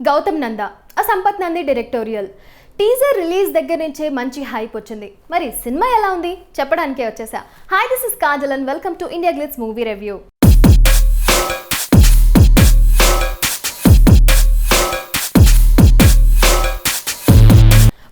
గౌతమ్ నందా, ఆ Sampath Nandi directorial. Teaser release దగ్గర నుంచే మంచి హైప్ వచ్చింది. మరి సినిమా ఎలా ఉంది చెప్పడానికే వచ్చేసా. Hi, this is Kajal and welcome to India glitz movie review.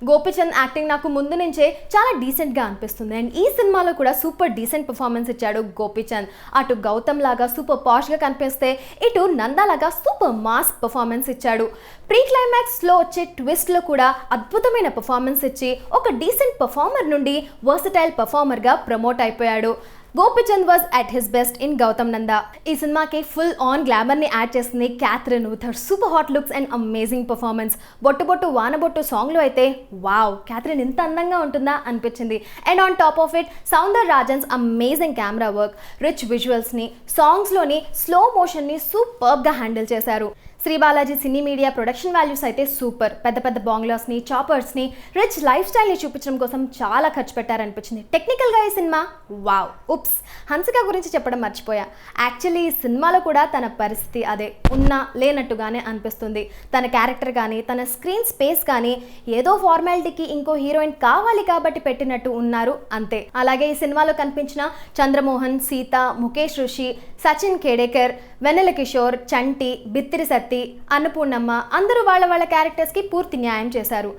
Gopichand acting నాకు ముందు నుంచే చాలా డీసెంట్గా అనిపిస్తుంది. అండ్ ఈ సినిమాలో కూడా సూపర్ డీసెంట్ పర్ఫార్మెన్స్ ఇచ్చాడు గోపిచంద్. అటు గౌతమ్ లాగా సూపర్ పాష్గా కనిపిస్తే ఇటు నందా లాగా సూపర్ మాస్ పర్ఫార్మెన్స్ ఇచ్చాడు. ప్రీ క్లైమాక్స్లో వచ్చే ట్విస్ట్లో కూడా అద్భుతమైన పర్ఫార్మెన్స్ ఇచ్చి ఒక డీసెంట్ పర్ఫార్మర్ నుండి వర్సటైల్ పర్ఫార్మర్గా ప్రమోట్ అయిపోయాడు. Gopichand was at his best in Gautam Nanda. ఈ సినిమాకి ఫుల్ ఆన్ గ్లామర్ని యాడ్ చేస్తుంది Catherine with her super hot looks and amazing performance. బొట్టు బొట్టు వానబొట్టు సాంగ్లో అయితే వావ్, క్యాథరిన్ ఇంత అందంగా ఉంటుందా అనిపించింది. And on top of it Soundar Rajan's amazing camera work, rich విజువల్స్ని, సాంగ్స్లోని స్లో మోషన్ని సూపర్గా హ్యాండిల్ చేశారు. Shri Balaji cine media production values అయితే సూపర్. పెద్ద పెద్ద బాంగ్లాస్ని, చాపర్స్ని, రిచ్ లైఫ్ స్టైల్ని చూపించడం కోసం చాలా ఖర్చు పెట్టారనిపించింది. టెక్నికల్గా ఈ సినిమా వావ్. ఉప్స్, హన్సిక గురించి చెప్పడం మర్చిపోయా. యాక్చువల్లీ ఈ సినిమాలో కూడా తన పరిస్థితి అదే, ఉన్నా లేనట్టుగానే అనిపిస్తుంది. తన క్యారెక్టర్ కానీ, తన స్క్రీన్ స్పేస్ కానీ ఏదో ఫార్మాలిటీకి ఇంకో హీరోయిన్ కావాలి కాబట్టి పెట్టినట్టు ఉన్నారు అంతే. అలాగే ఈ సినిమాలో కనిపించిన చంద్రమోహన్, సీత, ముఖేష్ ఋషి, సచిన్ ఖేడేకర్, వెన్నెల కిషోర్, చంటి, బిత్తిరి సత్తి, అన్నపూర్ణమ్మ అందరూ వాళ్ళ క్యారెక్టర్స్కి పూర్తి న్యాయం చేశారు.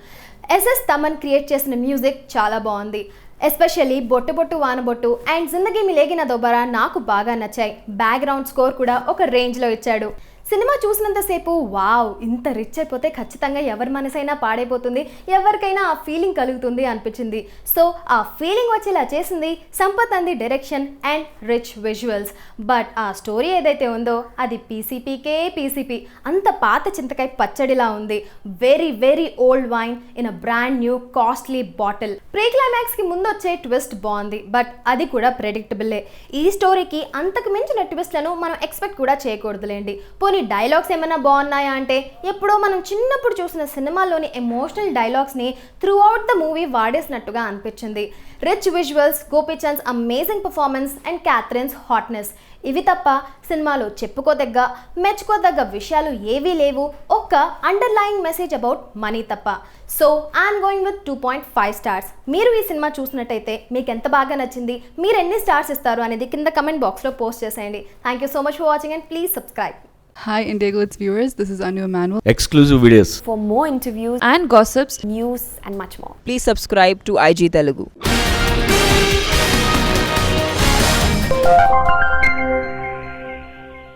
ఎస్ఎస్ తమన్ క్రియేట్ చేసిన మ్యూజిక్ చాలా బాగుంది. ఎస్పెషల్లీ బొట్టు బొట్టు వానబొట్టు అండ్ జిందగీ మిలేగిన దొబరా నాకు బాగా నచ్చాయి. బ్యాక్గ్రౌండ్ స్కోర్ కూడా ఒక రేంజ్లో ఇచ్చాడు. సినిమా చూసినంతసేపు వావ్, ఇంత రిచ్ అయిపోతే ఖచ్చితంగా ఎవరి మనసైనా పాడైపోతుంది, ఎవరికైనా ఆ ఫీలింగ్ కలుగుతుంది అనిపించింది. సో ఆ ఫీలింగ్ వచ్చేలా చేసింది Sampath Nandi direction and rich visuals. But ఆ స్టోరీ ఏదైతే ఉందో అది పీసీపీ అంత పాత చింతకాయ పచ్చడిలా ఉంది. Very very old wine in a brand new costly bottle. Pre క్లైమాక్స్కి ముందు వచ్చే ట్విస్ట్ బాగుంది, బట్ అది కూడా ప్రెడిక్టబుల్లే. ఈ స్టోరీకి అంతకు మించిన ట్విస్ట్లను మనం ఎక్స్పెక్ట్ కూడా చేయకూడదులేండి. డైలాగ్స్ ఏమైనా బాగున్నాయా అంటే ఎప్పుడో మనం చిన్నప్పుడు చూసిన సినిమాలోని ఎమోషనల్ డైలాగ్స్ని త్రూ అవుట్ ద మూవీ వాడేసినట్టుగా అనిపించింది. Rich visuals, Gopichand's amazing performance and Catherine's hotness, ఇవి తప్ప సినిమాలో చెప్పుకోదగ్గ మెచ్చుకోదగ్గ విషయాలు ఏవీ లేవు. ఒక్క అండర్లయింగ్ మెసేజ్ అబౌట్ మనీ తప్ప. So I'm going with 2.5 stars. మీరు ఈ సినిమా చూసినట్టయితే మీకు ఎంత బాగా నచ్చింది, మీరు ఎన్ని స్టార్స్ ఇస్తారు అనేది కింద కమెంట్ బాక్స్లో పోస్ట్ చేసేయండి. Thank you so much for watching and please subscribe. Hi India Glitz viewers, this is Anu Emanuel. Exclusive videos. For more interviews and gossips, news and much more, please subscribe to IG Telugu.